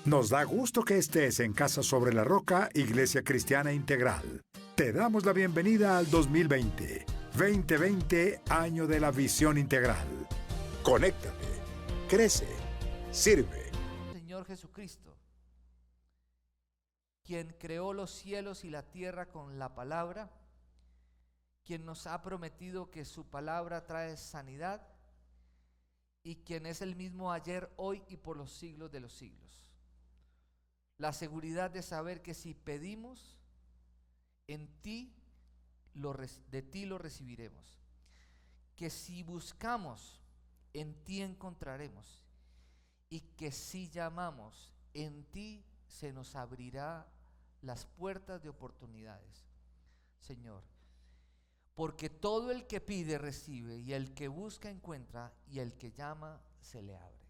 Nos da gusto que estés en Casa sobre la Roca, Iglesia Cristiana Integral. Te damos la bienvenida al 2020. 2020, año de la visión integral. Conéctate, crece, sirve. Señor Jesucristo, quien creó los cielos y la tierra con la palabra, quien nos ha prometido que su palabra trae sanidad y quien es el mismo ayer, hoy y por los siglos de los siglos. La seguridad de saber que si pedimos, de ti lo recibiremos. Que si buscamos, en ti encontraremos. Y que si llamamos, en ti se nos abrirá las puertas de oportunidades. Señor, porque todo el que pide recibe, y el que busca encuentra, y el que llama se le abre.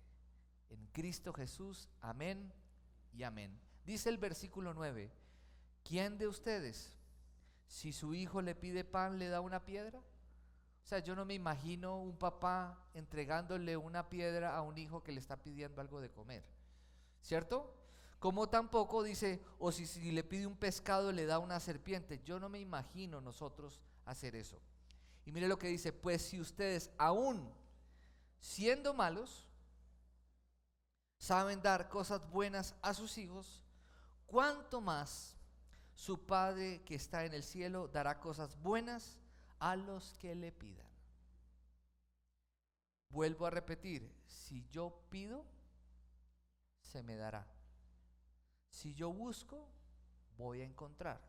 En Cristo Jesús, amén y amén. Dice el versículo 9: ¿quién de ustedes, si su hijo le pide pan, le da una piedra? O sea, yo no me imagino un papá entregándole una piedra a un hijo que le está pidiendo algo de comer, ¿cierto? Como tampoco dice, o si le pide un pescado, le da una serpiente. Yo no me imagino nosotros hacer eso. Y mire lo que dice: pues si ustedes, aún siendo malos, saben dar cosas buenas a sus hijos, ¿cuánto más su Padre que está en el cielo dará cosas buenas a los que le pidan? Vuelvo a repetir: si yo pido, se me dará. Si yo busco, voy a encontrar.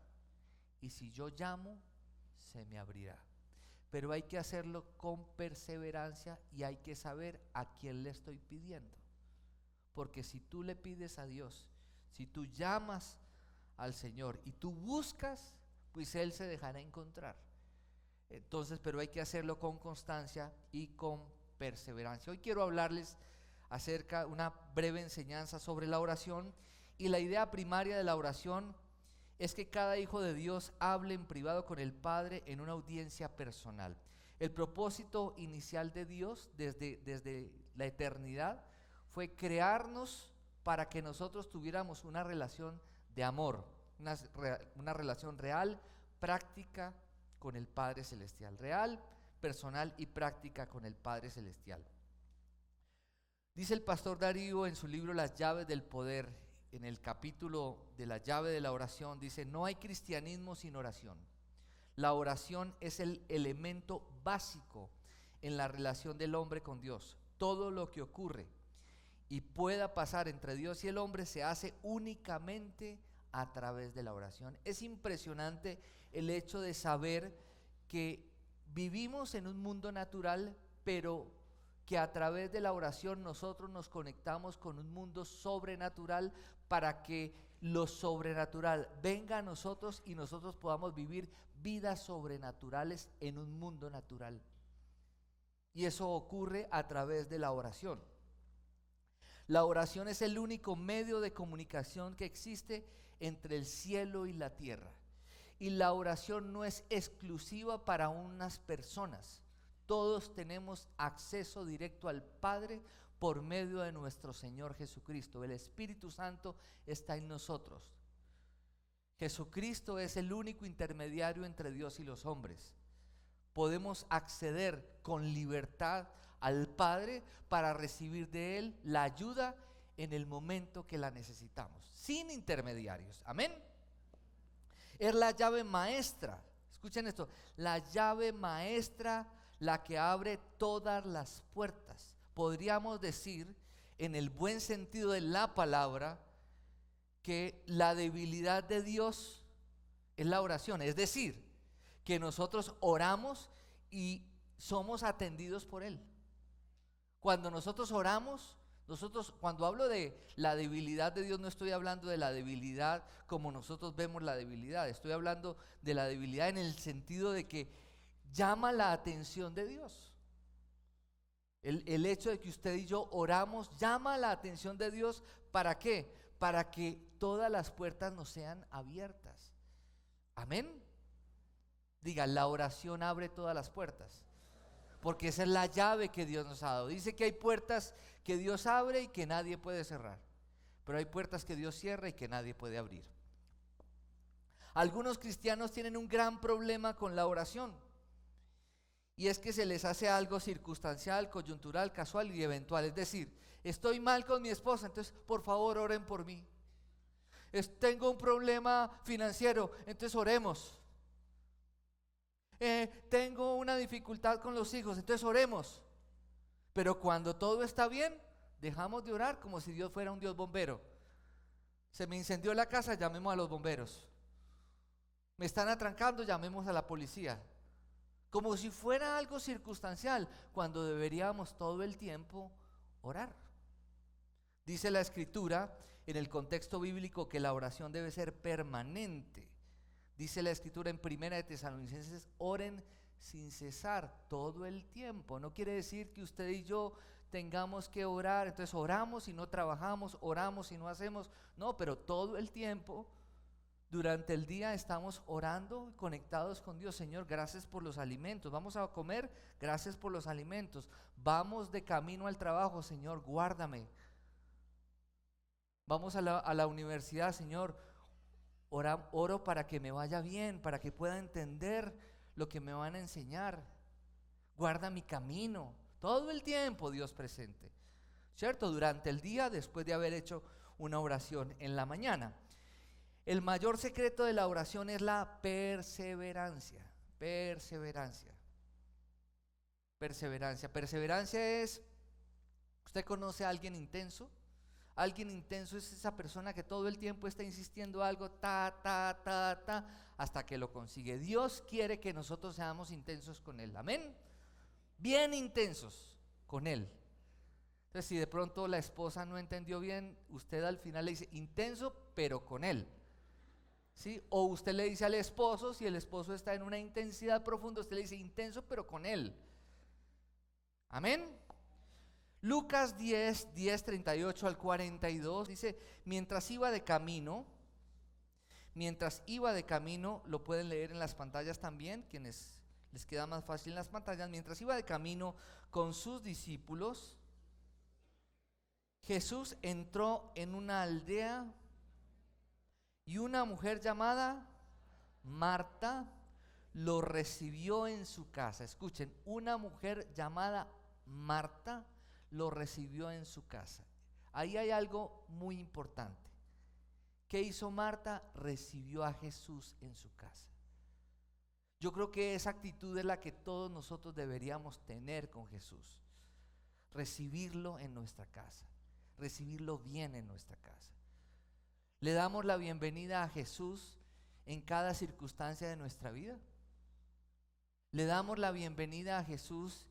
Y si yo llamo, se me abrirá. Pero hay que hacerlo con perseverancia y hay que saber a quién le estoy pidiendo. Porque si tú le pides a Dios, si tú llamas al Señor y tú buscas, pues Él se dejará encontrar. Entonces, pero hay que hacerlo con constancia y con perseverancia. Hoy quiero hablarles acerca de una breve enseñanza sobre la oración, y la idea primaria de la oración es que cada hijo de Dios hable en privado con el Padre en una audiencia personal. El propósito inicial de Dios desde la eternidad fue crearnos para que nosotros tuviéramos una relación de amor, una relación real, práctica con el Padre Celestial, real, personal y práctica con el Padre Celestial. Dice el pastor Darío en su libro Las llaves del poder, en el capítulo de la llave de la oración, dice: no hay cristianismo sin oración. La oración es el elemento básico en la relación del hombre con Dios. Todo lo que ocurre y pueda pasar entre Dios y el hombre se hace únicamente a través de la oración. Es impresionante el hecho de saber que vivimos en un mundo natural, pero que a través de la oración nosotros nos conectamos con un mundo sobrenatural para que lo sobrenatural venga a nosotros y nosotros podamos vivir vidas sobrenaturales en un mundo natural. Y eso ocurre a través de la oración. La oración es el único medio de comunicación que existe entre el cielo y la tierra. Y la oración no es exclusiva para unas personas. Todos tenemos acceso directo al Padre por medio de nuestro Señor Jesucristo. El Espíritu Santo está en nosotros. Jesucristo es el único intermediario entre Dios y los hombres. Podemos acceder con libertad al Padre para recibir de Él la ayuda en el momento que la necesitamos, sin intermediarios. Amén. Es la llave maestra. Escuchen esto: la llave maestra, la que abre todas las puertas. Podríamos decir, en el buen sentido de la palabra, que la debilidad de Dios es la oración. Es decir, que nosotros oramos y somos atendidos por Él. Cuando nosotros oramos, cuando hablo de la debilidad de Dios, no estoy hablando de la debilidad como nosotros vemos la debilidad. Estoy hablando de la debilidad en el sentido de que llama la atención de Dios. El hecho de que usted y yo oramos llama la atención de Dios. ¿Para qué? Para que todas las puertas nos sean abiertas. Amén. Diga: la oración abre todas las puertas, porque esa es la llave que Dios nos ha dado. Dice que hay puertas que Dios abre y que nadie puede cerrar, pero hay puertas que Dios cierra y que nadie puede abrir. Algunos cristianos tienen un gran problema con la oración, y es que se les hace algo circunstancial, coyuntural, casual y eventual. Es decir, estoy mal con mi esposa, entonces por favor oren por mí. Tengo un problema financiero, entonces oremos. Tengo una dificultad con los hijos, entonces oremos. Pero cuando todo está bien, dejamos de orar como si Dios fuera un Dios bombero. Se me incendió la casa, llamemos a los bomberos. Me están atrancando, llamemos a la policía. Como si fuera algo circunstancial, cuando deberíamos todo el tiempo orar. Dice la Escritura en el contexto bíblico que la oración debe ser permanente. Dice la Escritura en 1 de Tesalonicenses, oren sin cesar todo el tiempo. No quiere decir que usted y yo tengamos que orar, entonces oramos y no trabajamos, oramos y no hacemos. No, pero todo el tiempo, durante el día estamos orando, conectados con Dios. Señor, gracias por los alimentos. Vamos a comer, gracias por los alimentos. Vamos de camino al trabajo, Señor, guárdame. Vamos a la universidad, Señor, oro para que me vaya bien, para que pueda entender lo que me van a enseñar. Guarda mi camino. Todo el tiempo Dios presente, ¿cierto? Durante el día, después de haber hecho una oración en la mañana. El mayor secreto de la oración es la perseverancia. Perseverancia. Perseverancia. Perseverancia es, ¿usted conoce a alguien intenso? Alguien intenso es esa persona que todo el tiempo está insistiendo algo, hasta que lo consigue. Dios quiere que nosotros seamos intensos con Él, amén. Bien intensos con Él. Entonces, si de pronto la esposa no entendió bien, usted al final le dice intenso, pero con Él, ¿sí? O usted le dice al esposo, si el esposo está en una intensidad profunda, usted le dice intenso, pero con Él, amén. Lucas 10, 38 al 42 dice, mientras iba de camino, lo pueden leer en las pantallas también, quienes les queda más fácil en las pantallas. Mientras iba de camino con sus discípulos, Jesús entró en una aldea y una mujer llamada Marta lo recibió en su casa. Escuchen, una mujer llamada Marta lo recibió en su casa. Ahí hay algo muy importante. ¿Qué hizo Marta? Recibió a Jesús en su casa. Yo creo que esa actitud es la que todos nosotros deberíamos tener con Jesús. Recibirlo en nuestra casa, recibirlo bien en nuestra casa. ¿Le damos la bienvenida a Jesús en cada circunstancia de nuestra vida? ¿Le damos la bienvenida a Jesús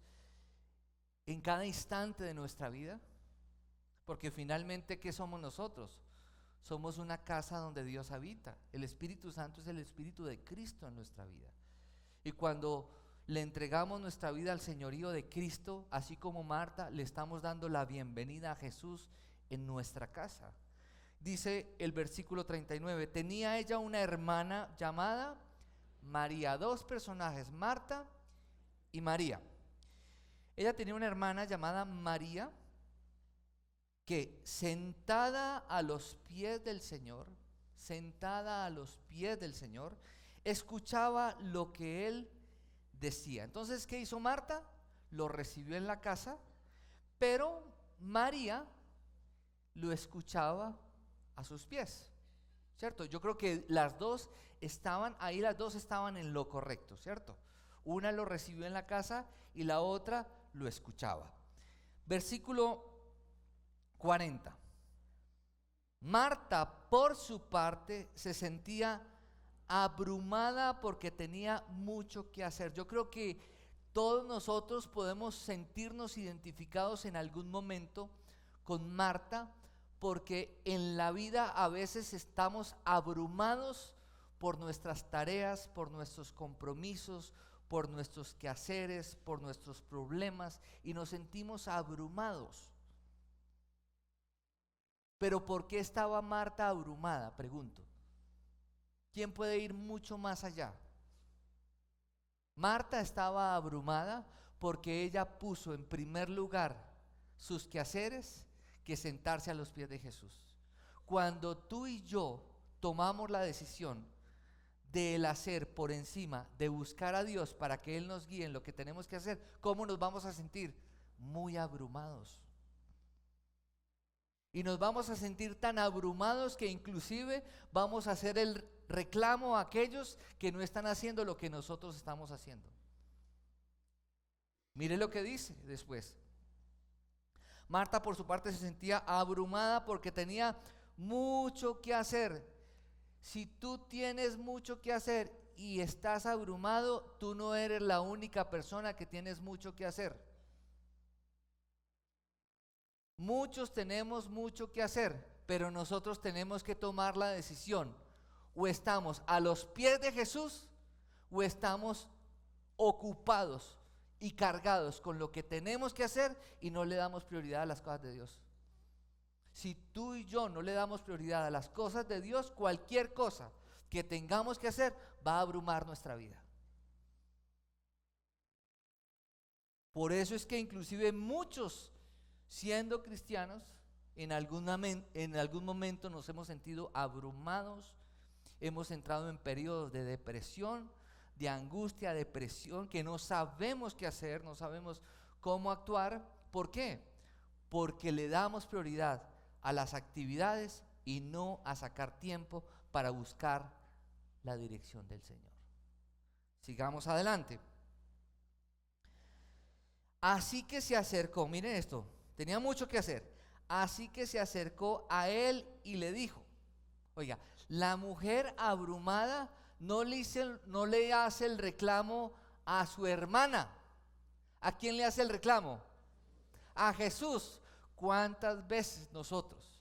en cada instante de nuestra vida? Porque finalmente, ¿qué somos nosotros? Somos una casa donde Dios habita. El Espíritu Santo es el Espíritu de Cristo en nuestra vida. Y cuando le entregamos nuestra vida al señorío de Cristo, así como Marta, le estamos dando la bienvenida a Jesús en nuestra casa. Dice el versículo 39, tenía ella una hermana llamada María. Dos personajes, Marta y María. Ella tenía una hermana llamada María, que sentada a los pies del Señor, escuchaba lo que Él decía. Entonces, ¿qué hizo Marta? Lo recibió en la casa, pero María lo escuchaba a sus pies, ¿cierto? Yo creo que las dos estaban ahí, las dos estaban en lo correcto, ¿cierto? Una lo recibió en la casa y la otra lo escuchaba. Versículo 40. Marta, por su parte, se sentía abrumada porque tenía mucho que hacer. Yo creo que todos nosotros podemos sentirnos identificados en algún momento con Marta, porque en la vida a veces estamos abrumados por nuestras tareas, por nuestros compromisos, por nuestros quehaceres, por nuestros problemas, y nos sentimos abrumados. Pero ¿por qué estaba Marta abrumada? Pregunto. ¿Quién puede ir mucho más allá? Marta estaba abrumada porque ella puso en primer lugar sus quehaceres que sentarse a los pies de Jesús. Cuando tú y yo tomamos la decisión del hacer por encima, de buscar a Dios para que Él nos guíe en lo que tenemos que hacer, ¿cómo nos vamos a sentir? Muy abrumados. Y nos vamos a sentir tan abrumados que inclusive vamos a hacer el reclamo a aquellos que no están haciendo lo que nosotros estamos haciendo. Mire lo que dice después. Marta, por su parte, se sentía abrumada porque tenía mucho que hacer. Si tú tienes mucho que hacer y estás abrumado, tú no eres la única persona que tienes mucho que hacer. Muchos tenemos mucho que hacer, pero nosotros tenemos que tomar la decisión. O estamos a los pies de Jesús o estamos ocupados y cargados con lo que tenemos que hacer y no le damos prioridad a las cosas de Dios. Si tú y yo no le damos prioridad a las cosas de Dios, cualquier cosa que tengamos que hacer va a abrumar nuestra vida. Por eso es que inclusive muchos, siendo cristianos, en algún momento nos hemos sentido abrumados, hemos entrado en periodos de depresión, de angustia, depresión, que no sabemos qué hacer, no sabemos cómo actuar. ¿Por qué? Porque le damos prioridad a las actividades y no a sacar tiempo para buscar la dirección del Señor. Sigamos adelante. Así que se acercó, miren esto, tenía mucho que hacer. Así que se acercó a él y le dijo, oiga, la mujer abrumada no le hace el reclamo a su hermana. ¿A quién le hace el reclamo? A Jesús. ¿Cuántas veces nosotros,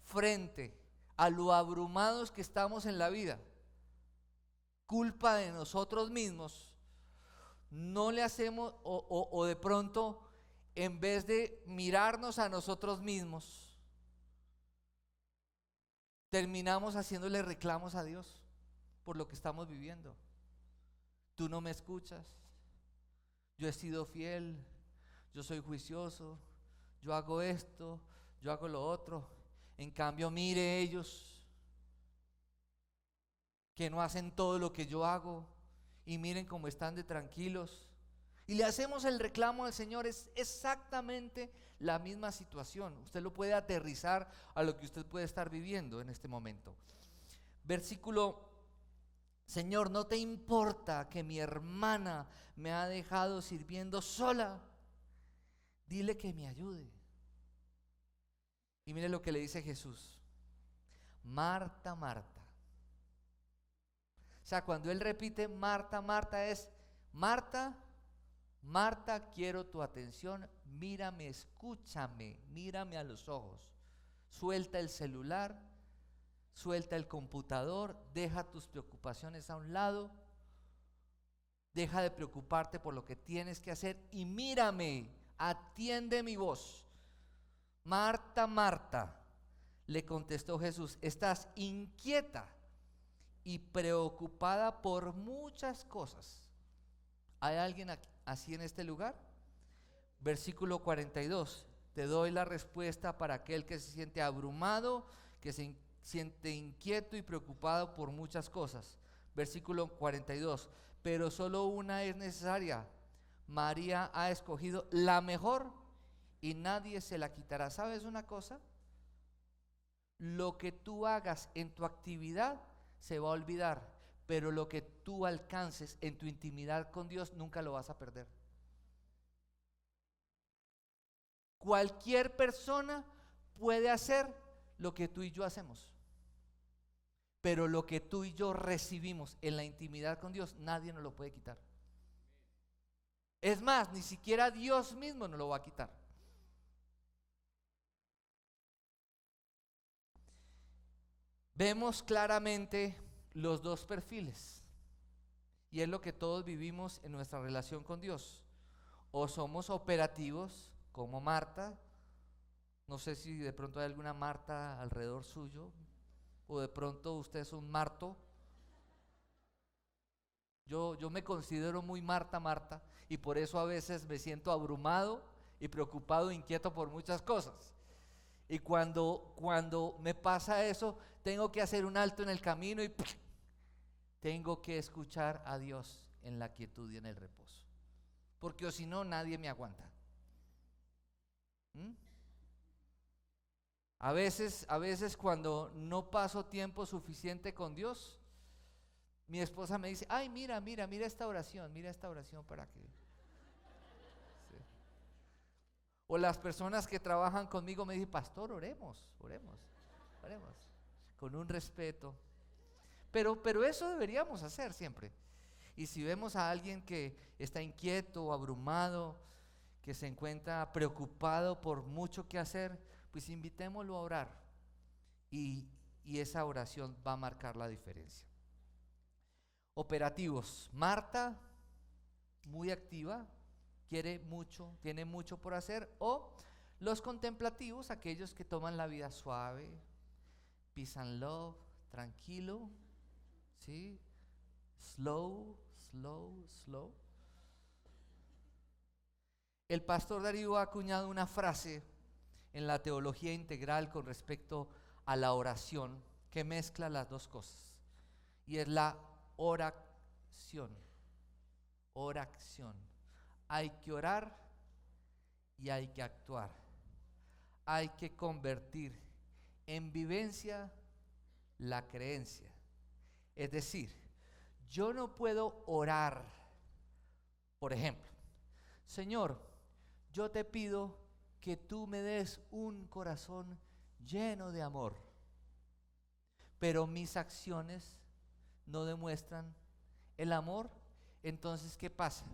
frente a lo abrumados que estamos en la vida, culpa de nosotros mismos, no le hacemos o de pronto, en vez de mirarnos a nosotros mismos, terminamos haciéndole reclamos a Dios por lo que estamos viviendo? Tú no me escuchas, yo he sido fiel, yo soy juicioso, yo hago esto, yo hago lo otro. En cambio, mire ellos que no hacen todo lo que yo hago y miren cómo están de tranquilos. Y le hacemos el reclamo al Señor. Es exactamente la misma situación. Usted lo puede aterrizar a lo que usted puede estar viviendo en este momento. Versículo: Señor, ¿no te importa que mi hermana me ha dejado sirviendo sola? Dile que me ayude. Y mire lo que le dice Jesús: Marta, Marta. O sea, cuando Él repite Marta, Marta, es Marta, Marta, quiero tu atención, mírame, escúchame, mírame a los ojos. Suelta el celular, suelta el computador, deja tus preocupaciones a un lado, deja de preocuparte por lo que tienes que hacer y mírame. Atiende mi voz. Marta, Marta, le contestó Jesús, estás inquieta y preocupada por muchas cosas. ¿Hay alguien así en este lugar? Versículo 42. Te doy la respuesta para aquel que se siente abrumado, que se siente inquieto y preocupado por muchas cosas. Versículo 42. Pero solo una es necesaria. María ha escogido la mejor y nadie se la quitará. ¿Sabes una cosa? Lo que tú hagas en tu actividad se va a olvidar, pero lo que tú alcances en tu intimidad con Dios nunca lo vas a perder. Cualquier persona puede hacer lo que tú y yo hacemos, pero lo que tú y yo recibimos en la intimidad con Dios, nadie nos lo puede quitar. Es más, ni siquiera Dios mismo nos lo va a quitar. Vemos claramente los dos perfiles, y es lo que todos vivimos en nuestra relación con Dios. O somos operativos, como Marta. No sé si de pronto hay alguna Marta alrededor suyo, o de pronto usted es un Marto. Yo me considero muy Marta, y por eso a veces me siento abrumado y preocupado, inquieto por muchas cosas. Y cuando me pasa eso, tengo que hacer un alto en el camino y tengo que escuchar a Dios en la quietud y en el reposo. Porque o si no, nadie me aguanta. ¿Mm? A veces cuando no paso tiempo suficiente con Dios, mi esposa me dice, ay, mira esta oración para que... Sí. O las personas que trabajan conmigo me dicen, pastor, oremos, con un respeto. Pero eso deberíamos hacer siempre. Y si vemos a alguien que está inquieto o abrumado, que se encuentra preocupado por mucho que hacer, pues invitémoslo a orar. Y esa oración va a marcar la diferencia. Operativos. Marta, muy activa, quiere mucho, tiene mucho por hacer. O los contemplativos, aquellos que toman la vida suave, peace and love, tranquilo, ¿sí? Slow. El pastor Darío ha acuñado una frase en la teología integral con respecto a la oración que mezcla las dos cosas, y es la oración. Hay que orar y hay que actuar. Hay que convertir en vivencia la creencia. Es decir, yo no puedo orar, por ejemplo, Señor, yo te pido que tú me des un corazón lleno de amor, pero mis acciones no demuestran el amor. Entonces, ¿qué pasa?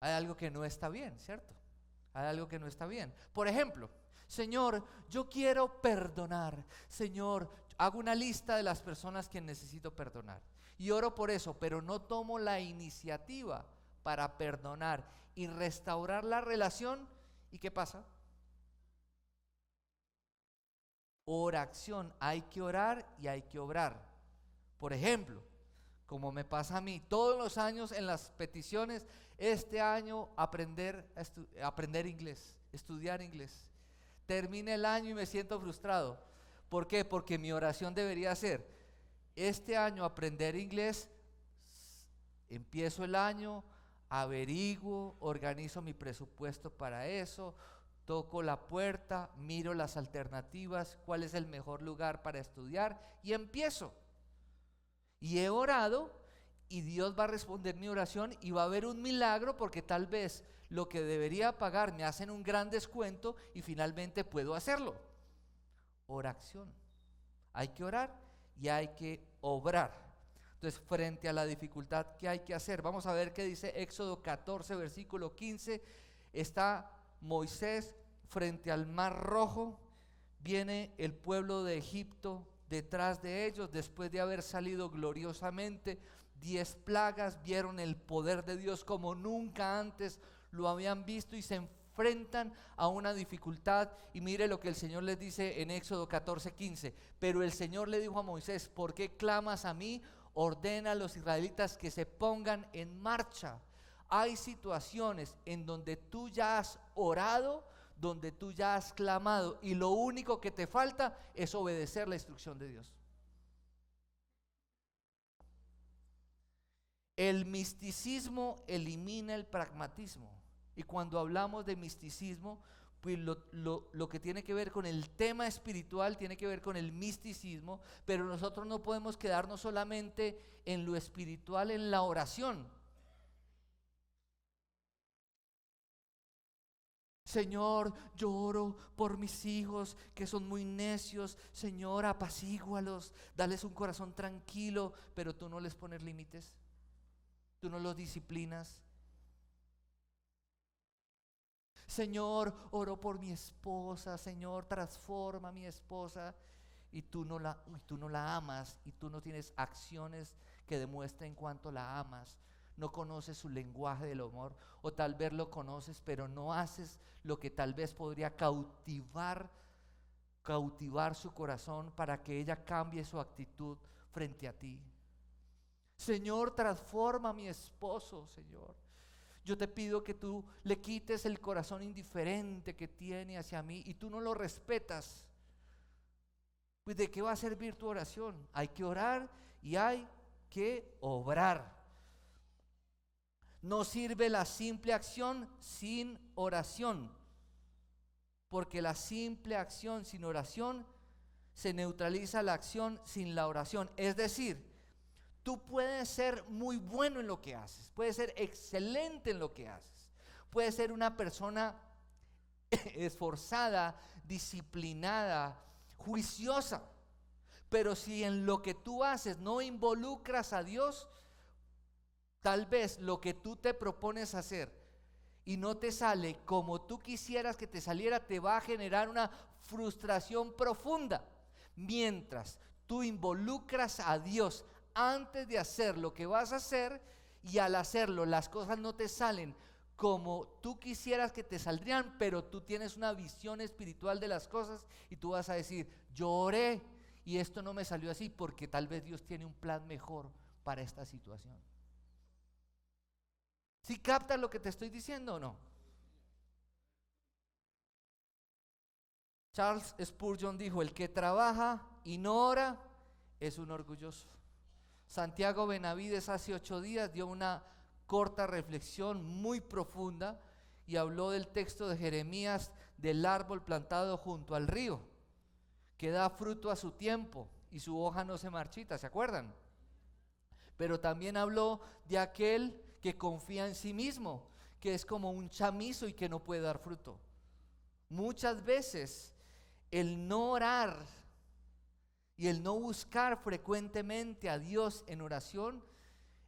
Hay algo que no está bien, ¿cierto? Hay algo que no está bien. Por ejemplo, Señor, yo quiero perdonar. Señor, hago una lista de las personas que necesito perdonar y oro por eso, pero no tomo la iniciativa para perdonar y restaurar la relación. ¿Y qué pasa? Oración. Hay que orar y hay que obrar. Por ejemplo, como me pasa a mí todos los años en las peticiones, este año aprender inglés, estudiar inglés. Termina el año y me siento frustrado. ¿Por qué? Porque mi oración debería ser, este año aprender inglés, empiezo el año, averiguo, organizo mi presupuesto para eso, toco la puerta, miro las alternativas, cuál es el mejor lugar para estudiar y empiezo. Y he orado y Dios va a responder mi oración y va a haber un milagro, porque tal vez lo que debería pagar me hacen un gran descuento y finalmente puedo hacerlo. Oración. Hay que orar y hay que obrar. Entonces, frente a la dificultad, ¿qué hay que hacer? Vamos a ver qué dice Éxodo 14, versículo 15. Está Moisés frente al Mar Rojo. Viene el pueblo de Egipto detrás de ellos, después de haber salido gloriosamente. 10 plagas, vieron el poder de Dios como nunca antes lo habían visto y se enfrentan a una dificultad. Y mire lo que el Señor les dice en Éxodo 14:15. Pero el Señor le dijo a Moisés, ¿por qué clamas a mí? Ordena a los israelitas que se pongan en marcha. Hay situaciones en donde tú ya has orado, donde tú ya has clamado, y lo único que te falta es obedecer la instrucción de Dios. El misticismo elimina el pragmatismo. Y cuando hablamos de misticismo, pues lo que tiene que ver con el tema espiritual tiene que ver con el misticismo, pero nosotros no podemos quedarnos solamente en lo espiritual, en la oración. Señor, yo oro por mis hijos que son muy necios. Señor, apacígualos, dales un corazón tranquilo, pero tú no les pones límites. Tú no los disciplinas. Señor, oro por mi esposa. Señor, transforma a mi esposa. Y tú no la amas, y tú no tienes acciones que demuestren cuánto la amas. No conoces su lenguaje del amor, o tal vez lo conoces, pero no haces lo que tal vez podría cautivar su corazón para que ella cambie su actitud frente a ti. Señor, transforma a mi esposo, Señor. Yo te pido que tú le quites el corazón indiferente que tiene hacia mí y tú no lo respetas. Pues ¿de qué va a servir tu oración? Hay que orar y hay que obrar. No sirve la simple acción sin oración, porque la simple acción sin oración se neutraliza la acción sin la oración. Es decir, tú puedes ser muy bueno en lo que haces, puedes ser excelente en lo que haces, puedes ser una persona esforzada, disciplinada, juiciosa, pero si en lo que tú haces no involucras a Dios, tal vez lo que tú te propones hacer y no te sale como tú quisieras que te saliera, te va a generar una frustración profunda. Mientras tú involucras a Dios antes de hacer lo que vas a hacer, y al hacerlo las cosas no te salen como tú quisieras que te saldrían, pero tú tienes una visión espiritual de las cosas y tú vas a decir: yo oré y esto no me salió así porque tal vez Dios tiene un plan mejor para esta situación. ¿Sí captas lo que te estoy diciendo o no? Charles Spurgeon dijo: el que trabaja y no ora es un orgulloso. Santiago Benavides hace 8 días dio una corta reflexión muy profunda y habló del texto de Jeremías, del árbol plantado junto al río, que da fruto a su tiempo y su hoja no se marchita, ¿se acuerdan? Pero también habló de aquel que confía en sí mismo, que es como un chamizo y que no puede dar fruto. Muchas veces el no orar y el no buscar frecuentemente a Dios en oración,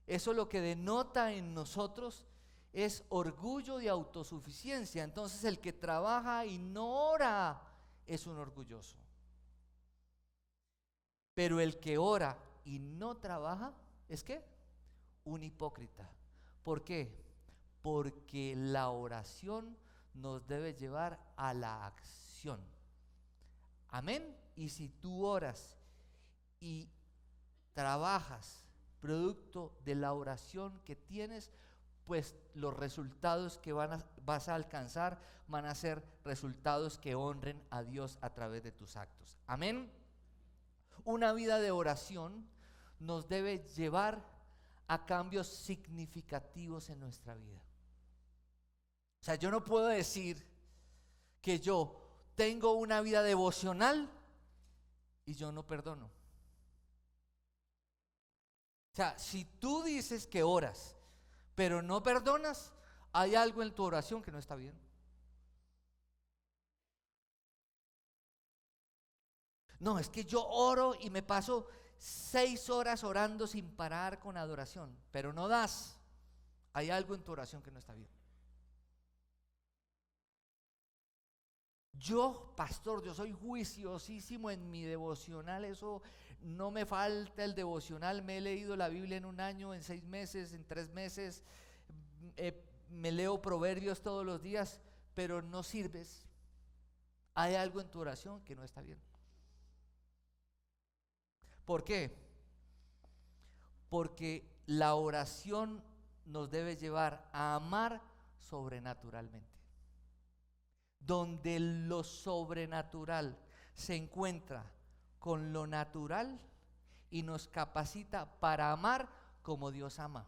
eso lo que denota en nosotros es orgullo de autosuficiencia. Entonces el que trabaja y no ora es un orgulloso. Pero el que ora y no trabaja, ¿es qué? Un hipócrita. ¿Por qué? Porque la oración nos debe llevar a la acción. Amén. Y si tú oras y trabajas producto de la oración que tienes, pues los resultados que vas a alcanzar van a ser resultados que honren a Dios a través de tus actos. Amén. Una vida de oración nos debe llevar a cambios significativos en nuestra vida. O sea, yo no puedo decir que yo tengo una vida devocional y yo no perdono. O sea, si tú dices que oras, pero no perdonas, hay algo en tu oración que no está bien. No, es que yo oro y me paso 6 horas orando sin parar con adoración, pero no das. Hay algo en tu oración que no está bien. Yo, pastor, yo soy juiciosísimo en mi devocional, eso no me falta el devocional, me he leído la Biblia en 1 año, en 6 meses, en 3 meses, me leo proverbios todos los días, pero no sirves. Hay algo en tu oración que no está bien. ¿Por qué? Porque la oración nos debe llevar a amar sobrenaturalmente. Donde lo sobrenatural se encuentra con lo natural y nos capacita para amar como Dios ama.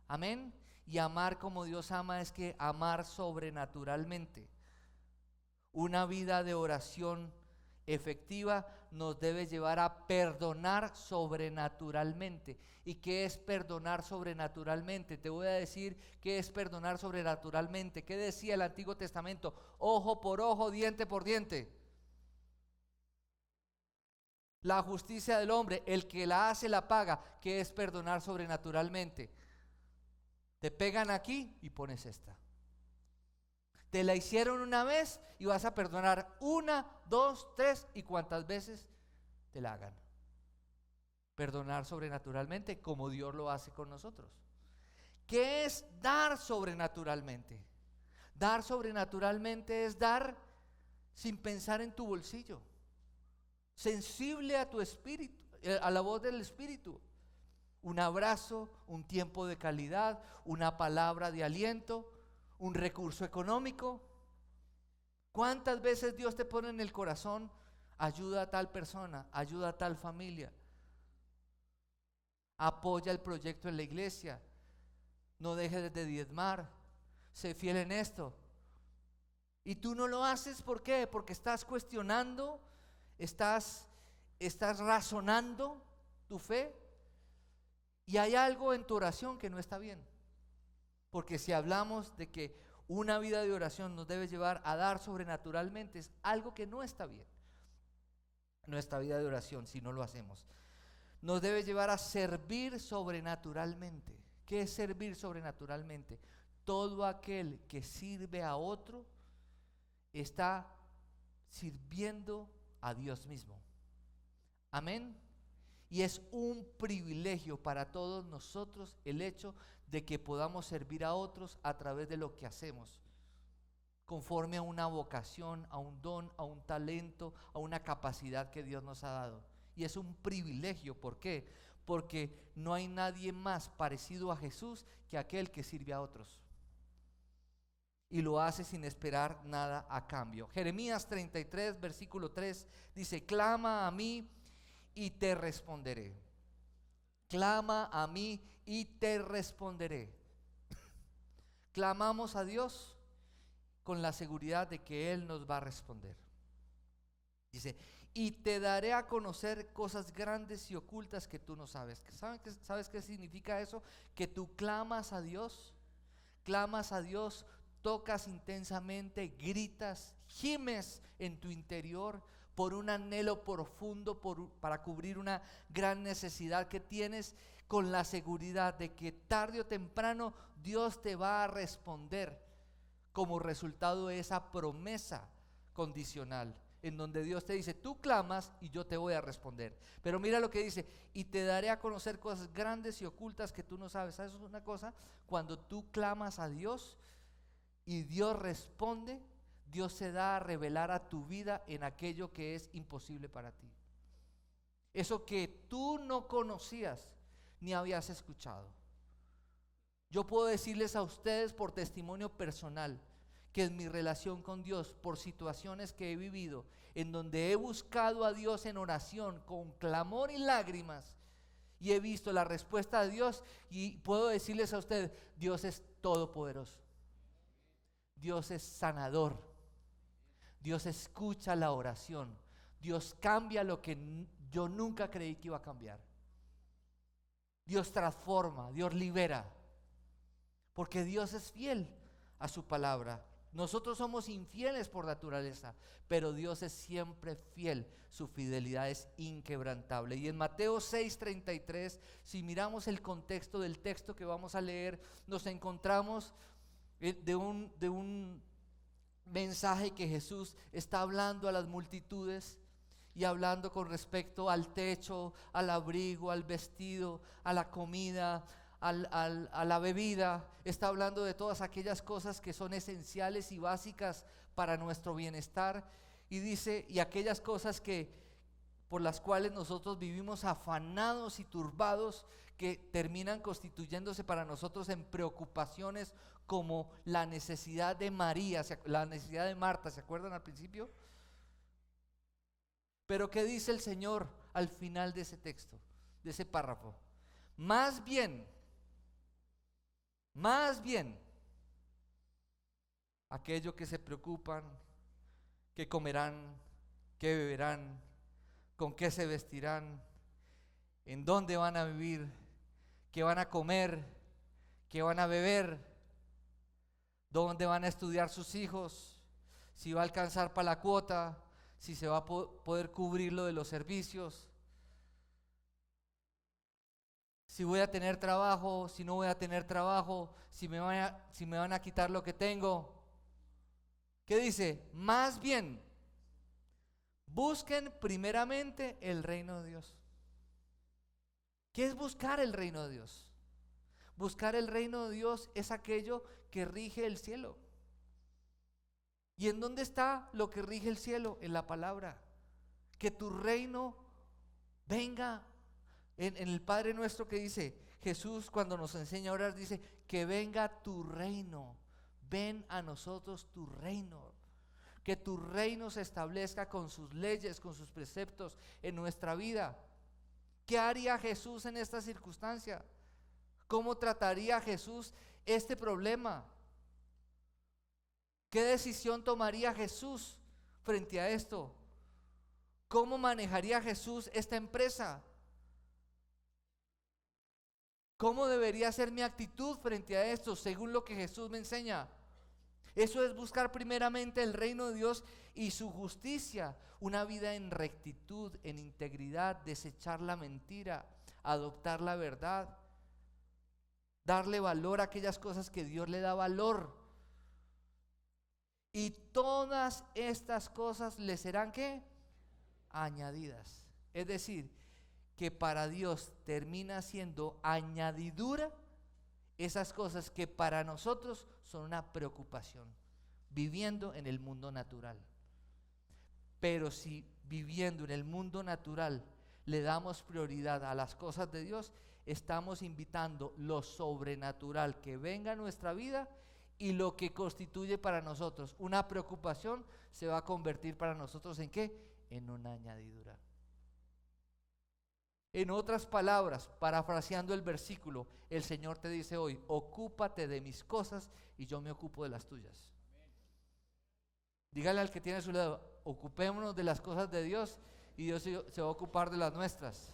Amén. Y amar como Dios ama es que amar sobrenaturalmente. Una vida de oración efectiva nos debe llevar a perdonar sobrenaturalmente. ¿Y qué es perdonar sobrenaturalmente? Te voy a decir qué es perdonar sobrenaturalmente. ¿Qué decía el Antiguo Testamento? Ojo por ojo, diente por diente. La justicia del hombre, el que la hace la paga. ¿Qué es perdonar sobrenaturalmente? Te pegan aquí y pones esta. Te la hicieron una vez y vas a perdonar 1, 2, 3 y cuantas veces te la hagan. Perdonar sobrenaturalmente como Dios lo hace con nosotros. ¿Qué es dar sobrenaturalmente? Dar sobrenaturalmente es dar sin pensar en tu bolsillo, sensible a tu espíritu, a la voz del espíritu. un abrazo, un tiempo de calidad, una palabra de aliento, un recurso económico. ¿Cuántas veces Dios te pone en el corazón, ayuda a tal persona, ayuda a tal familia, apoya el proyecto en la iglesia, no dejes de diezmar, sé fiel en esto? Y tú no lo haces, ¿por qué? Porque estás cuestionando, estás razonando tu fe, y hay algo en tu oración que no está bien. Porque si hablamos de que una vida de oración nos debe llevar a dar sobrenaturalmente, es algo que no está bien. Nuestra vida de oración, si no lo hacemos, nos debe llevar a servir sobrenaturalmente. ¿Qué es servir sobrenaturalmente? Todo aquel que sirve a otro está sirviendo a Dios mismo. Amén. Y es un privilegio para todos nosotros el hecho de que podamos servir a otros a través de lo que hacemos, conforme a una vocación, a un don, a un talento, a una capacidad que Dios nos ha dado. Y es un privilegio. ¿Por qué? Porque no hay nadie más parecido a Jesús que aquel que sirve a otros. Y lo hace sin esperar nada a cambio. Jeremías 33, versículo 3 dice: clama a mí y te responderé. Clama a mí y te responderé. Clamamos a Dios con la seguridad de que Él nos va a responder. Dice: y te daré a conocer cosas grandes y ocultas que tú no sabes. ¿Sabes qué significa eso? Que tú clamas a Dios, tocas intensamente, gritas, gimes en tu interior por un anhelo profundo, para cubrir una gran necesidad que tienes, con la seguridad de que tarde o temprano Dios te va a responder como resultado de esa promesa condicional, en donde Dios te dice: tú clamas y yo te voy a responder. Pero mira lo que dice: y te daré a conocer cosas grandes y ocultas que tú no sabes. ¿Sabes una cosa? Cuando tú clamas a Dios y Dios responde, Dios se da a revelar a tu vida en aquello que es imposible para ti. Eso que tú no conocías ni habías escuchado. Yo puedo decirles a ustedes por testimonio personal que en mi relación con Dios, por situaciones que he vivido, en donde he buscado a Dios en oración con clamor y lágrimas, y he visto la respuesta de Dios, y puedo decirles a ustedes: Dios es todopoderoso, Dios es sanador, Dios escucha la oración, Dios cambia lo que yo nunca creí que iba a cambiar. Dios transforma, Dios libera, porque Dios es fiel a su palabra. Nosotros somos infieles por naturaleza, pero Dios es siempre fiel, su fidelidad es inquebrantable. Y en Mateo 6:33, si miramos el contexto del texto que vamos a leer, nos encontramos de un mensaje que Jesús está hablando a las multitudes, y hablando con respecto al techo, al abrigo, al vestido, a la comida, a la bebida. Está hablando de todas aquellas cosas que son esenciales y básicas para nuestro bienestar, y dice: y aquellas cosas por las cuales nosotros vivimos afanados y turbados, que terminan constituyéndose para nosotros en preocupaciones, como la necesidad de María, la necesidad de Marta. ¿Se acuerdan al principio? Pero ¿qué dice el Señor al final de ese texto, de ese párrafo? Más bien, aquellos que se preocupan, qué comerán, qué beberán, con qué se vestirán, en dónde van a vivir, qué van a comer, qué van a beber, dónde van a estudiar sus hijos, si va a alcanzar para la cuota, si se va a poder cubrir lo de los servicios, si voy a tener trabajo, si no voy a tener trabajo, si me van a quitar lo que tengo. ¿Qué dice? Más bien, busquen primeramente el reino de Dios. ¿Qué es buscar el reino de Dios? Buscar el reino de Dios es aquello que rige el cielo. ¿Y en dónde está lo que rige el cielo? En la palabra. Que tu reino venga En el Padre Nuestro que dice, Jesús cuando nos enseña a orar dice, que venga tu reino, ven a nosotros tu reino. Que tu reino se establezca con sus leyes, con sus preceptos en nuestra vida. ¿Qué haría Jesús en esta circunstancia? ¿Cómo trataría Jesús este problema? ¿Qué decisión tomaría Jesús frente a esto? ¿Cómo manejaría Jesús esta empresa? ¿Cómo debería ser mi actitud frente a esto según lo que Jesús me enseña? Eso es buscar primeramente el reino de Dios y su justicia, una vida en rectitud, en integridad, desechar la mentira, adoptar la verdad, darle valor a aquellas cosas que Dios le da valor. Y todas estas cosas le serán ¿qué? Añadidas. Es decir, que para Dios termina siendo añadidura esas cosas que para nosotros son una preocupación, viviendo en el mundo natural. Pero si viviendo en el mundo natural le damos prioridad a las cosas de Dios, estamos invitando lo sobrenatural que venga a nuestra vida, y lo que constituye para nosotros una preocupación se va a convertir para nosotros ¿en qué? En una añadidura. En otras palabras, parafraseando el versículo, el Señor te dice hoy, ocúpate de mis cosas y yo me ocupo de las tuyas. Dígale al que tiene a su lado, ocupémonos de las cosas de Dios y Dios se va a ocupar de las nuestras.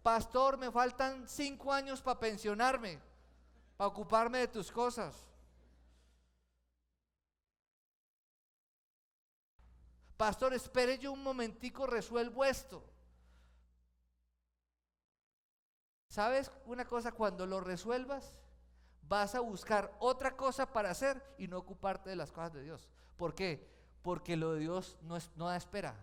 Pastor, me faltan 5 años para pensionarme, para ocuparme de tus cosas. Pastor, espere yo un momentico, resuelvo esto. ¿Sabes una cosa? Cuando lo resuelvas, vas a buscar otra cosa para hacer y no ocuparte de las cosas de Dios. ¿Por qué? Porque lo de Dios no da espera.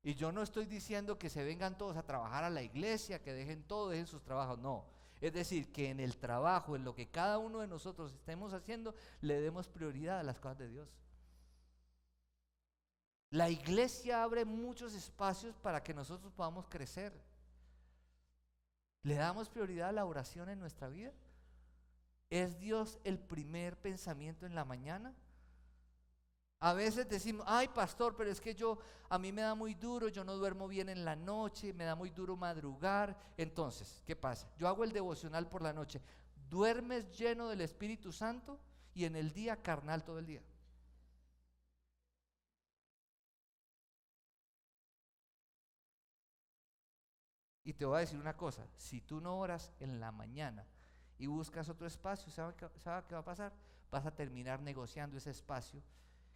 Y yo no estoy diciendo que se vengan todos a trabajar a la iglesia, que dejen todo, dejen sus trabajos, no. Es decir, que en el trabajo, en lo que cada uno de nosotros estemos haciendo, le demos prioridad a las cosas de Dios. La iglesia abre muchos espacios para que nosotros podamos crecer. ¿Le damos prioridad a la oración en nuestra vida? ¿Es Dios el primer pensamiento en la mañana? A veces decimos, ay pastor, pero es que a mí me da muy duro, yo no duermo bien en la noche, me da muy duro madrugar. Entonces, ¿qué pasa? Yo hago el devocional por la noche, duermes lleno del Espíritu Santo y en el día carnal todo el día. Y te voy a decir una cosa, si tú no oras en la mañana y buscas otro espacio, ¿sabes qué va a pasar? Vas a terminar negociando ese espacio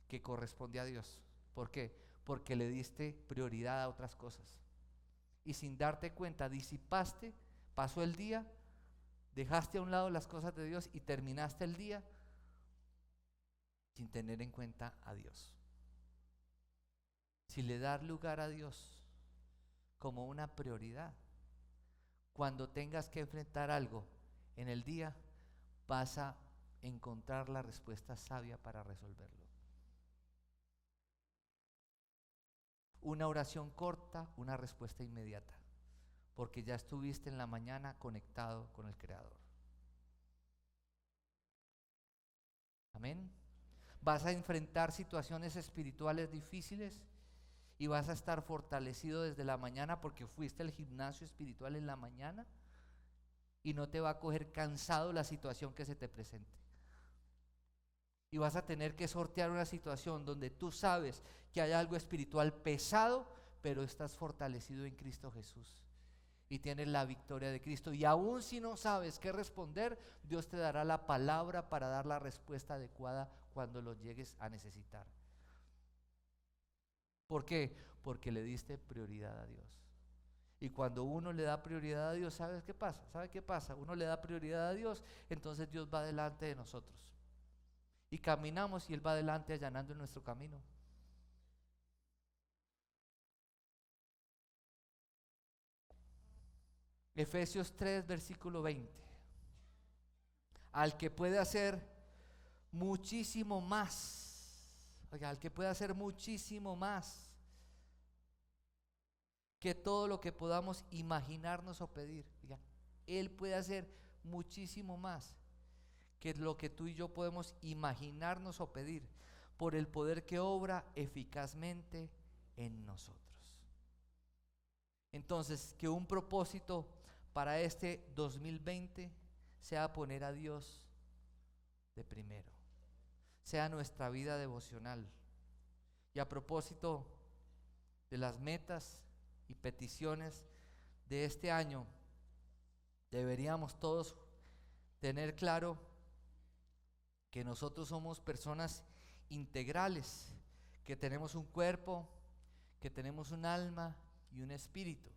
que corresponde a Dios. ¿Por qué? Porque le diste prioridad a otras cosas. Y sin darte cuenta, disipaste, pasó el día, dejaste a un lado las cosas de Dios y terminaste el día sin tener en cuenta a Dios. Si le das lugar a Dios como una prioridad, cuando tengas que enfrentar algo en el día, vas a encontrar la respuesta sabia para resolverlo. Una oración corta, una respuesta inmediata, porque ya estuviste en la mañana conectado con el Creador. Amén. Vas a enfrentar situaciones espirituales difíciles y vas a estar fortalecido desde la mañana porque fuiste al gimnasio espiritual en la mañana y no te va a coger cansado la situación que se te presente. Y vas a tener que sortear una situación donde tú sabes que hay algo espiritual pesado, pero estás fortalecido en Cristo Jesús y tienes la victoria de Cristo. Y aún si no sabes qué responder, Dios te dará la palabra para dar la respuesta adecuada cuando lo llegues a necesitar. ¿Por qué? Porque le diste prioridad a Dios. Y cuando uno le da prioridad a Dios, ¿sabes qué pasa? ¿Sabe qué pasa? Uno le da prioridad a Dios, entonces Dios va delante de nosotros. Y caminamos y Él va adelante allanando en nuestro camino. Efesios 3, versículo 20. Al que puede hacer muchísimo más. Oiga, al que puede hacer muchísimo más que todo lo que podamos imaginarnos o pedir. Diga, Él puede hacer muchísimo más que lo que tú y yo podemos imaginarnos o pedir, por el poder que obra eficazmente en nosotros. Entonces, que un propósito para este 2020 sea poner a Dios de primero, sea nuestra vida devocional. Y a propósito de las metas y peticiones de este año, deberíamos todos tener claro que nosotros somos personas integrales, que tenemos un cuerpo, que tenemos un alma y un espíritu.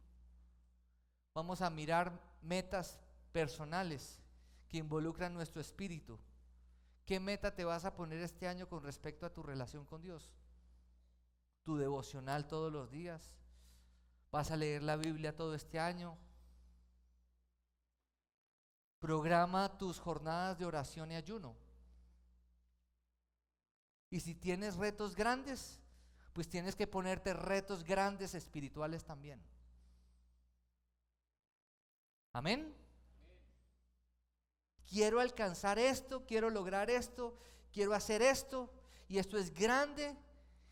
Vamos a mirar metas personales que involucran nuestro espíritu. ¿Qué meta te vas a poner este año con respecto a tu relación con Dios? ¿Tu devocional todos los días? ¿Vas a leer la Biblia todo este año? Programa tus jornadas de oración y ayuno. Y si tienes retos grandes, pues tienes que ponerte retos grandes espirituales también. Amén. Quiero alcanzar esto, quiero lograr esto, quiero hacer esto, y esto es grande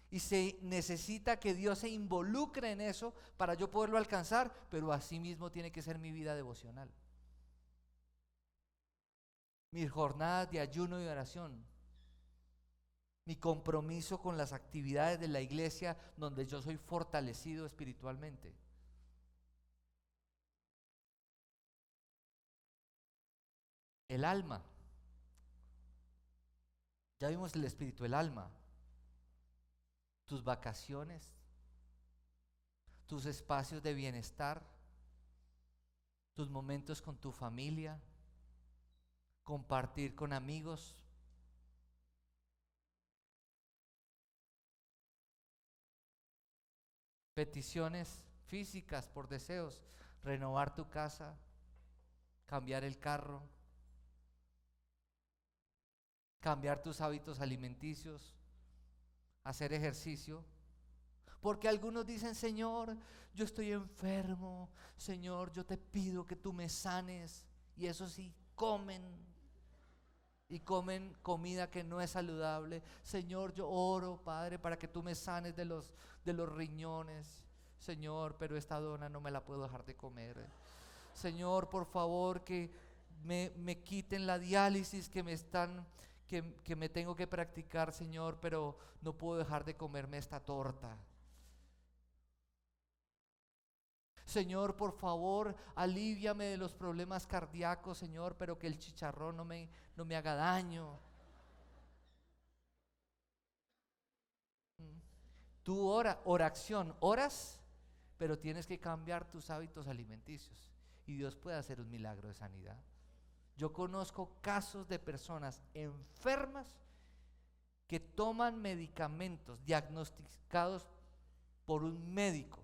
y se necesita que Dios se involucre en eso para yo poderlo alcanzar, pero así mismo tiene que ser mi vida devocional. Mis jornadas de ayuno y oración, mi compromiso con las actividades de la iglesia donde yo soy fortalecido espiritualmente. El alma. Ya vimos el espíritu, el alma. Tus vacaciones, tus espacios de bienestar, tus momentos con tu familia, compartir con amigos. Peticiones físicas por deseos, renovar tu casa, cambiar el carro, cambiar tus hábitos alimenticios, hacer ejercicio. Porque algunos dicen, Señor, yo estoy enfermo, Señor, yo te pido que tú me sanes. Y eso sí, comen comida que no es saludable. Señor, yo oro, Padre, para que tú me sanes de los riñones. Señor, pero esta dona no me la puedo dejar de comer. Señor, por favor, que me quiten la diálisis que me tengo que practicar, Señor, pero no puedo dejar de comerme esta torta. Señor, por favor, alíviame de los problemas cardíacos, Señor, pero que el chicharrón no me haga daño. Tú oración, oras, pero tienes que cambiar tus hábitos alimenticios y Dios puede hacer un milagro de sanidad. Yo conozco casos de personas enfermas que toman medicamentos diagnosticados por un médico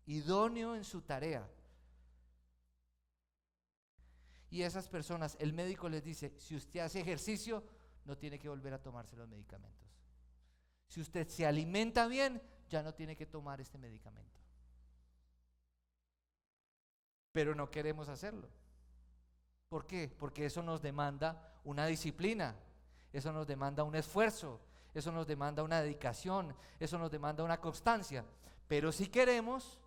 idóneo en su tarea. Y esas personas, el médico les dice, si usted hace ejercicio, no tiene que volver a tomarse los medicamentos. Si usted se alimenta bien, ya no tiene que tomar este medicamento. Pero no queremos hacerlo. ¿Por qué? Porque eso nos demanda una disciplina, eso nos demanda un esfuerzo, eso nos demanda una dedicación, eso nos demanda una constancia. Pero si queremos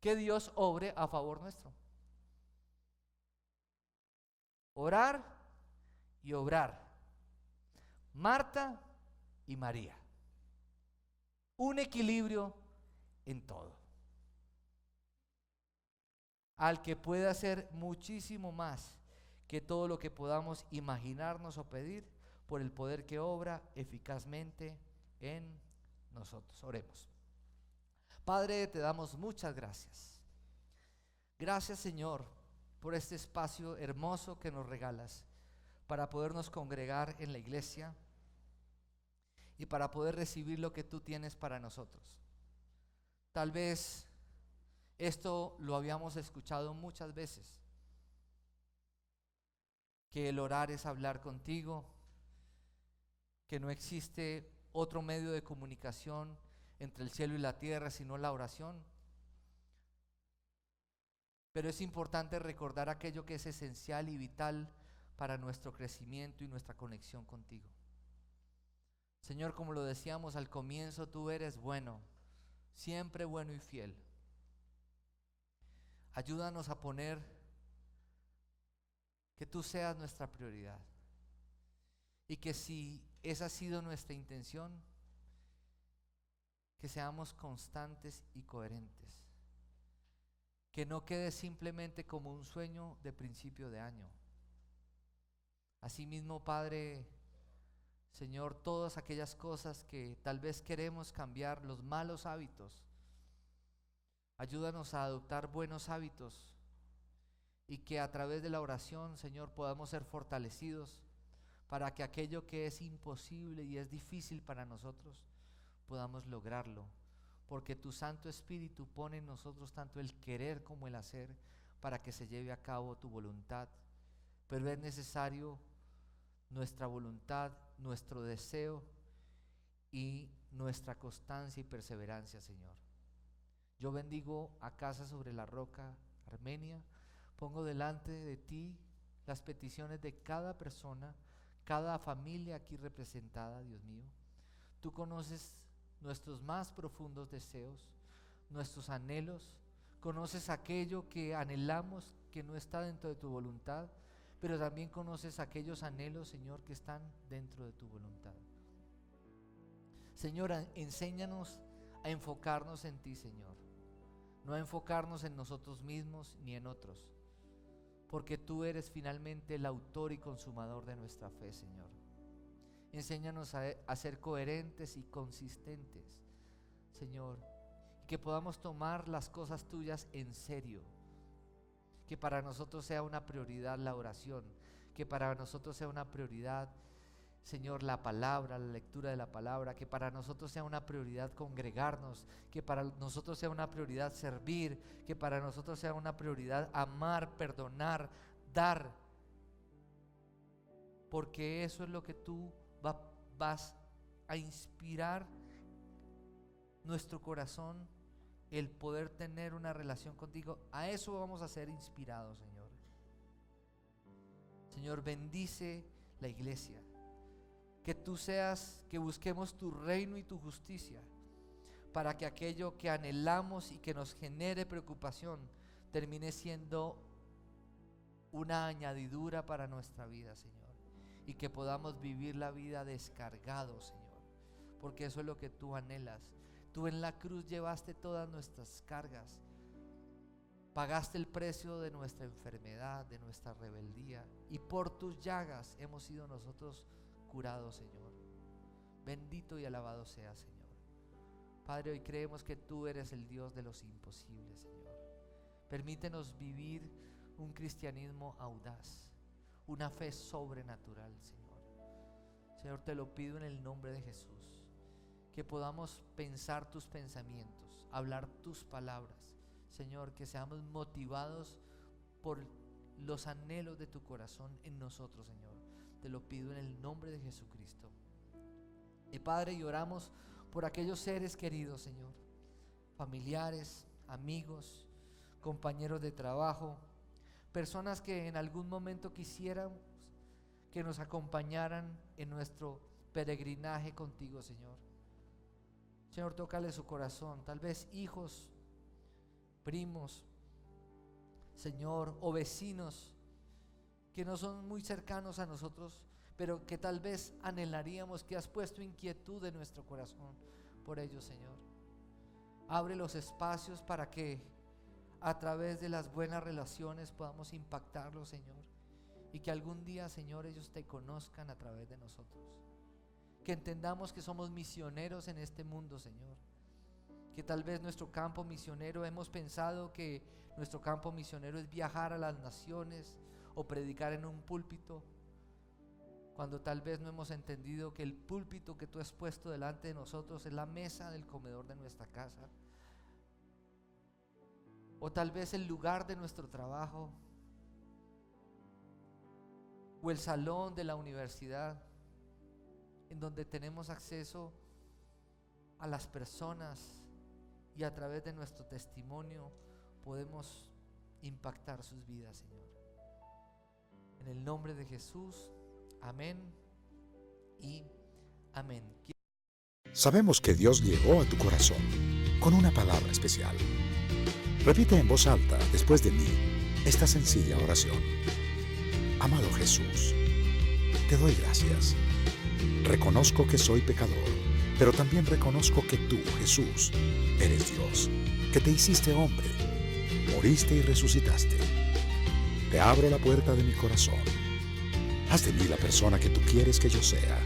que Dios obre a favor nuestro. Orar y obrar. Marta y María. Un equilibrio en todo. Al que puede hacer muchísimo más que todo lo que podamos imaginarnos o pedir por el poder que obra eficazmente en nosotros. Oremos. Padre, te damos muchas gracias. Gracias, Señor, por este espacio hermoso que nos regalas para podernos congregar en la iglesia y para poder recibir lo que tú tienes para nosotros. Tal vez esto lo habíamos escuchado muchas veces, que el orar es hablar contigo, que no existe otro medio de comunicación entre el cielo y la tierra sino la oración. Pero es importante recordar aquello que es esencial y vital para nuestro crecimiento y nuestra conexión contigo. Señor, como lo decíamos al comienzo, tú eres bueno, siempre bueno y fiel. Ayúdanos a poner que tú seas nuestra prioridad. Y que si esa ha sido nuestra intención, que seamos constantes y coherentes. Que no quede simplemente como un sueño de principio de año. Asimismo, Padre, Señor, todas aquellas cosas que tal vez queremos cambiar, los malos hábitos, ayúdanos a adoptar buenos hábitos y que a través de la oración, Señor, podamos ser fortalecidos para que aquello que es imposible y es difícil para nosotros, podamos lograrlo. Porque tu Santo Espíritu pone en nosotros tanto el querer como el hacer para que se lleve a cabo tu voluntad. Pero es necesario nuestra voluntad, nuestro deseo y nuestra constancia y perseverancia, Señor. Yo bendigo a Casa sobre la Roca, Armenia. Pongo delante de ti las peticiones de cada persona, cada familia aquí representada, Dios mío. Tú conoces nuestros más profundos deseos, nuestros anhelos, conoces aquello que anhelamos que no está dentro de tu voluntad, pero también conoces aquellos anhelos, Señor, que están dentro de tu voluntad. Señor, enséñanos a enfocarnos en ti, Señor, no a enfocarnos en nosotros mismos ni en otros, porque tú eres finalmente el autor y consumador de nuestra fe, Señor. Enséñanos a ser coherentes y consistentes, Señor, y que podamos tomar las cosas tuyas en serio, que para nosotros sea una prioridad la oración, que para nosotros sea una prioridad, Señor, la palabra, la lectura de la palabra, que para nosotros sea una prioridad congregarnos, que para nosotros sea una prioridad servir, que para nosotros sea una prioridad amar, perdonar, dar, porque eso es lo que tú vas a inspirar nuestro corazón, el poder tener una relación contigo. A eso vamos a ser inspirados, Señor. Señor, bendice la iglesia, que busquemos tu reino y tu justicia, para que aquello que anhelamos y que nos genere preocupación termine siendo una añadidura para nuestra vida, Señor. Y que podamos vivir la vida descargados, Señor, porque eso es lo que tú anhelas. Tú en la cruz llevaste todas nuestras cargas, pagaste el precio de nuestra enfermedad, de nuestra rebeldía, y por tus llagas hemos sido nosotros curados, Señor. Bendito y alabado sea, Señor. Padre, hoy creemos que tú eres el Dios de los imposibles, Señor. Permítenos vivir un cristianismo audaz, una fe sobrenatural, Señor. Señor, te lo pido en el nombre de Jesús, que podamos pensar tus pensamientos, hablar tus palabras, Señor, que seamos motivados por los anhelos de tu corazón en nosotros, Señor. Te lo pido en el nombre de Jesucristo. Y Padre, y oramos por aquellos seres queridos, Señor, familiares, amigos, compañeros de trabajo, personas que en algún momento quisiéramos que nos acompañaran en nuestro peregrinaje contigo, Señor. Señor, tócale su corazón, tal vez hijos, primos, Señor, o vecinos que no son muy cercanos a nosotros, pero que tal vez anhelaríamos, que has puesto inquietud en nuestro corazón por ellos, Señor. Abre los espacios para que a través de las buenas relaciones podamos impactarlos, Señor, y que algún día, Señor, ellos te conozcan a través de nosotros. Que entendamos que somos misioneros en este mundo, Señor. Que tal vez nuestro campo misionero, hemos pensado que nuestro campo misionero es viajar a las naciones o predicar en un púlpito, cuando tal vez no hemos entendido que el púlpito que tú has puesto delante de nosotros es la mesa del comedor de nuestra casa, o tal vez el lugar de nuestro trabajo, o el salón de la universidad, en donde tenemos acceso a las personas y a través de nuestro testimonio podemos impactar sus vidas, Señor. En el nombre de Jesús, amén y amén. Sabemos que Dios llegó a tu corazón con una palabra especial. Repite en voz alta, después de mí, esta sencilla oración. Amado Jesús, te doy gracias. Reconozco que soy pecador, pero también reconozco que tú, Jesús, eres Dios, que te hiciste hombre, moriste y resucitaste. Te abro la puerta de mi corazón. Haz de mí la persona que tú quieres que yo sea.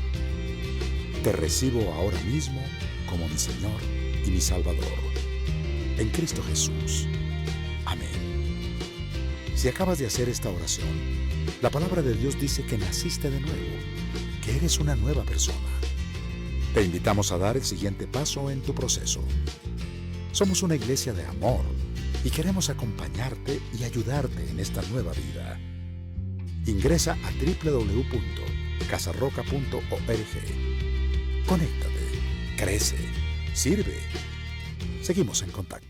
Te recibo ahora mismo como mi Señor y mi Salvador. En Cristo Jesús. Amén. Si acabas de hacer esta oración, la palabra de Dios dice que naciste de nuevo, que eres una nueva persona. Te invitamos a dar el siguiente paso en tu proceso. Somos una iglesia de amor y queremos acompañarte y ayudarte en esta nueva vida. Ingresa a www.casarroca.org. Conéctate, crece, sirve. Seguimos en contacto.